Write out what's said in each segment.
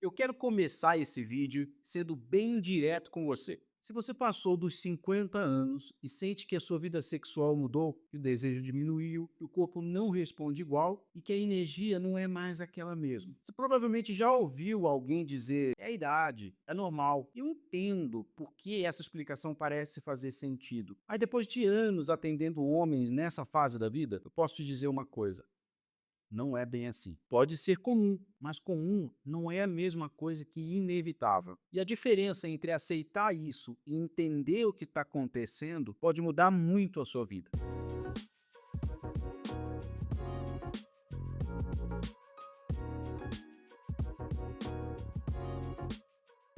Eu quero começar esse vídeo sendo bem direto com você. Se você passou dos 50 anos e sente que a sua vida sexual mudou, que o desejo diminuiu, que o corpo não responde igual e que a energia não é mais aquela mesma. Você provavelmente já ouviu alguém dizer, é a idade, é normal. Eu entendo por que essa explicação parece fazer sentido. Mas depois de anos atendendo homens nessa fase da vida, eu posso te dizer uma coisa. Não é bem assim. Pode ser comum, mas comum não é a mesma coisa que inevitável. E a diferença entre aceitar isso e entender o que está acontecendo pode mudar muito a sua vida.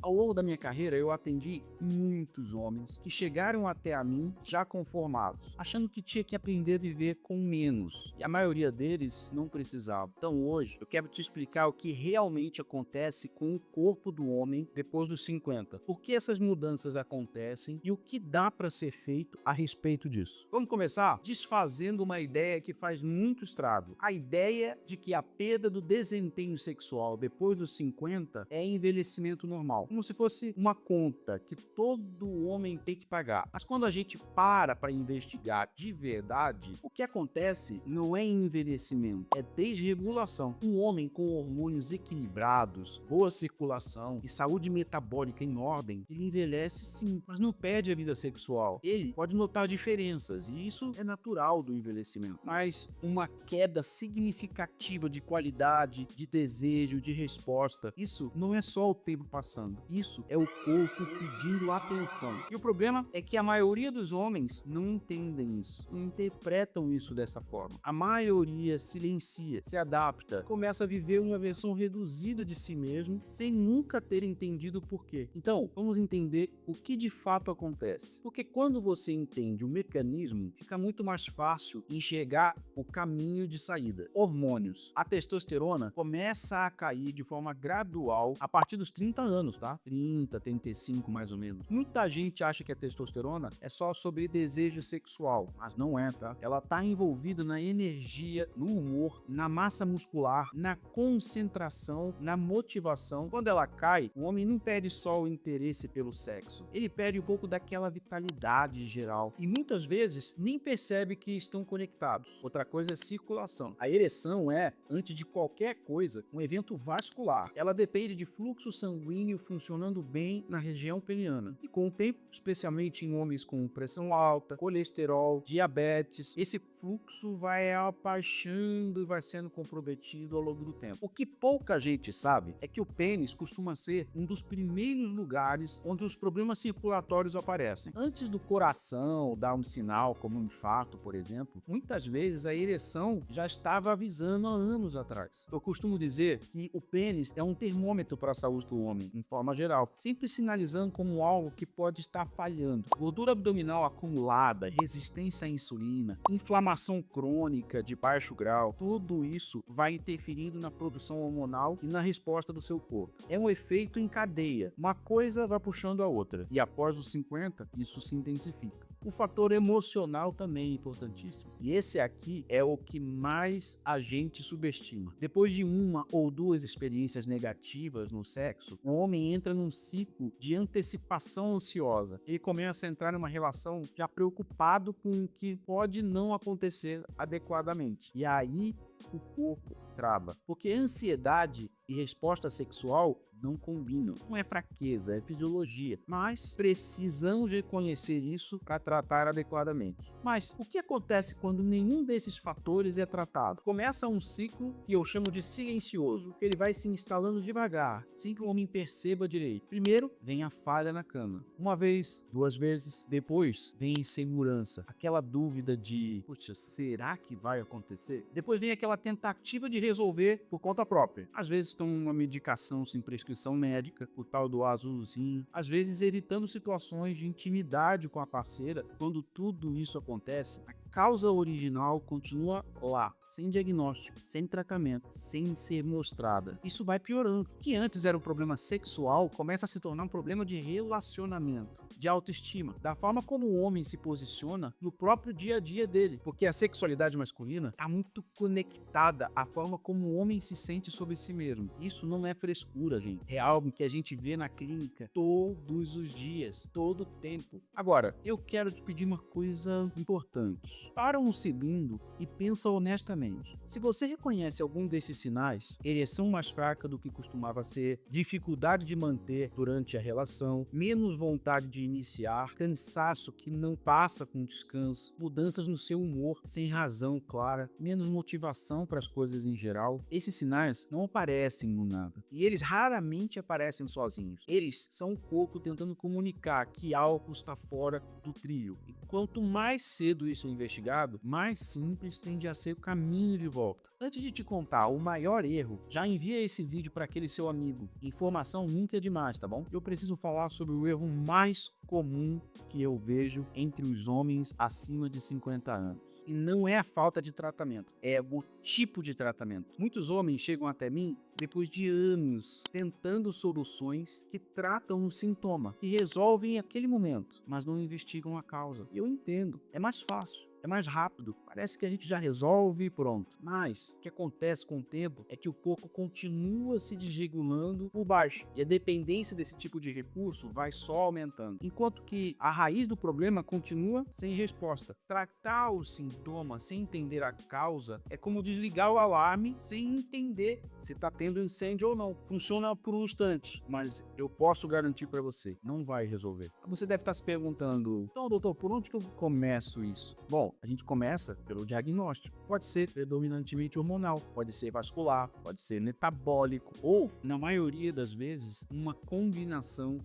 Ao longo da minha carreira, eu atendi muitos homens que chegaram até a mim já conformados, achando que tinha que aprender a viver com menos, e a maioria deles não precisava. Então hoje, eu quero te explicar o que realmente acontece com o corpo do homem depois dos 50, por que essas mudanças acontecem e o que dá para ser feito a respeito disso. Vamos começar desfazendo uma ideia que faz muito estrago. A ideia de que a perda do desempenho sexual depois dos 50 é envelhecimento normal, como se fosse uma conta que todo homem tem que pagar. Mas quando a gente para investigar de verdade, o que acontece não é envelhecimento, é desregulação. Um homem com hormônios equilibrados, boa circulação e saúde metabólica em ordem, ele envelhece sim, mas não perde a vida sexual. Ele pode notar diferenças e isso é natural do envelhecimento. Mas uma queda significativa de qualidade, de desejo, de resposta, isso não é só o tempo passando. Isso é o corpo pedindo atenção. E o problema é que a maioria dos homens não entendem isso, não interpretam isso dessa forma. A maioria silencia, se adapta, começa a viver uma versão reduzida de si mesmo, sem nunca ter entendido o porquê. Então, vamos entender o que de fato acontece. Porque quando você entende o mecanismo, fica muito mais fácil enxergar o caminho de saída. Hormônios. A testosterona começa a cair de forma gradual a partir dos 30 anos, tá? 30, 35 mais ou menos. Muita gente acha que a testosterona é só sobre desejo sexual, mas não é, tá? Ela tá envolvida na energia, no humor, na massa muscular, na concentração, na motivação. Quando ela cai, o homem não perde só o interesse pelo sexo, ele perde um pouco daquela vitalidade geral e muitas vezes nem percebe que estão conectados. Outra coisa é circulação. A ereção é, antes de qualquer coisa, um evento vascular. Ela depende de fluxo sanguíneo funcionando bem na região peniana. E com o tempo, especialmente em homens com pressão alta, colesterol, diabetes, esse fluxo vai abaixando e vai sendo comprometido ao longo do tempo. O que pouca gente sabe é que o pênis costuma ser um dos primeiros lugares onde os problemas circulatórios aparecem. Antes do coração dar um sinal, como um infarto, por exemplo, muitas vezes a ereção já estava avisando há anos atrás. Eu costumo dizer que o pênis é um termômetro para a saúde do homem, em forma geral, sempre sinalizando como algo que pode estar falhando. Gordura abdominal acumulada, resistência à insulina, inflamação crônica de baixo grau, tudo isso vai interferindo na produção hormonal e na resposta do seu corpo. É um efeito em cadeia, uma coisa vai puxando a outra, e após os 50, isso se intensifica. O fator emocional também é importantíssimo. E esse aqui é o que mais a gente subestima. Depois de uma ou duas experiências negativas no sexo, o homem entra num ciclo de antecipação ansiosa. Ele começa a entrar numa relação já preocupado com o que pode não acontecer adequadamente. E aí o corpo trava. Porque ansiedade e resposta sexual não combinam. Não é fraqueza, é fisiologia. Mas precisamos reconhecer isso para tratar adequadamente. Mas o que acontece quando nenhum desses fatores é tratado? Começa um ciclo que eu chamo de silencioso, que ele vai se instalando devagar, sem que o homem perceba direito. Primeiro, vem a falha na cama. Uma vez, duas vezes. Depois, vem a insegurança. Aquela dúvida de, puxa, será que vai acontecer? Depois vem aquela tentativa de resolver por conta própria. Às vezes tomam uma medicação sem prescrição médica, o tal do azulzinho. Às vezes evitando situações de intimidade com a parceira. Quando tudo isso acontece, causa original continua lá, sem diagnóstico, sem tratamento, sem ser mostrada. Isso vai piorando. O que antes era um problema sexual começa a se tornar um problema de relacionamento, de autoestima, da forma como o homem se posiciona no próprio dia a dia dele, porque a sexualidade masculina está muito conectada à forma como o homem se sente sobre si mesmo. Isso não é frescura, gente. É algo que a gente vê na clínica todos os dias, todo o tempo. Agora, eu quero te pedir uma coisa importante. Para um segundo e pensa honestamente. Se você reconhece algum desses sinais, ereção mais fraca do que costumava ser, dificuldade de manter durante a relação, menos vontade de iniciar, cansaço que não passa com descanso, mudanças no seu humor sem razão clara, menos motivação para as coisas em geral, esses sinais não aparecem do nada. E eles raramente aparecem sozinhos. Eles são o corpo tentando comunicar que algo está fora do trilho. E quanto mais cedo isso é investigado, mais simples tende a ser o caminho de volta. Antes de te contar o maior erro, já envia esse vídeo para aquele seu amigo. Informação nunca é demais, tá bom? Eu preciso falar sobre o erro mais comum que eu vejo entre os homens acima de 50 anos. E não é a falta de tratamento, é o tipo de tratamento. Muitos homens chegam até mim depois de anos tentando soluções que tratam o sintoma, que resolvem aquele momento, mas não investigam a causa. E eu entendo, é mais fácil. É mais rápido, parece que a gente já resolve e pronto. Mas o que acontece com o tempo é que o corpo continua se desregulando por baixo e a dependência desse tipo de recurso vai só aumentando. Enquanto que a raiz do problema continua sem resposta. Tratar o sintoma sem entender a causa é como desligar o alarme sem entender se está tendo incêndio ou não. Funciona por um instante, mas eu posso garantir para você, não vai resolver. Você deve estar se perguntando, então doutor, por onde que eu começo isso? Bom, a gente começa pelo diagnóstico. Pode ser predominantemente hormonal, pode ser vascular, pode ser metabólico ou, na maioria das vezes, uma combinação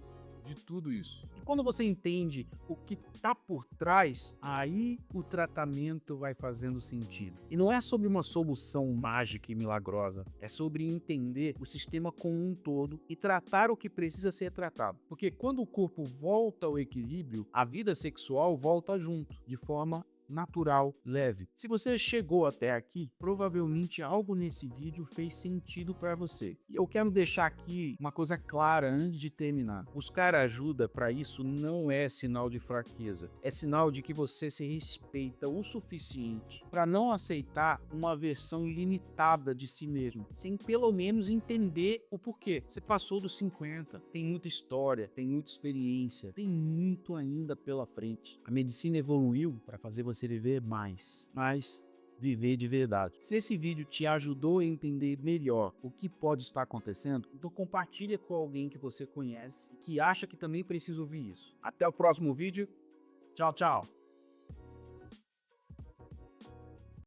de tudo isso. E quando você entende o que está por trás, aí o tratamento vai fazendo sentido. E não é sobre uma solução mágica e milagrosa, é sobre entender o sistema como um todo e tratar o que precisa ser tratado. Porque quando o corpo volta ao equilíbrio, a vida sexual volta junto, de forma natural, leve. Se você chegou até aqui, provavelmente algo nesse vídeo fez sentido para você. E eu quero deixar aqui uma coisa clara antes de terminar. Buscar ajuda para isso não é sinal de fraqueza, é sinal de que você se respeita o suficiente para não aceitar uma versão limitada de si mesmo, sem pelo menos entender o porquê. Você passou dos 50, tem muita história, tem muita experiência, tem muito ainda pela frente. A medicina evoluiu para fazer você viver mais, mas viver de verdade. Se esse vídeo te ajudou a entender melhor o que pode estar acontecendo, então compartilha com alguém que você conhece, que acha que também precisa ouvir isso. Até o próximo vídeo. Tchau, tchau.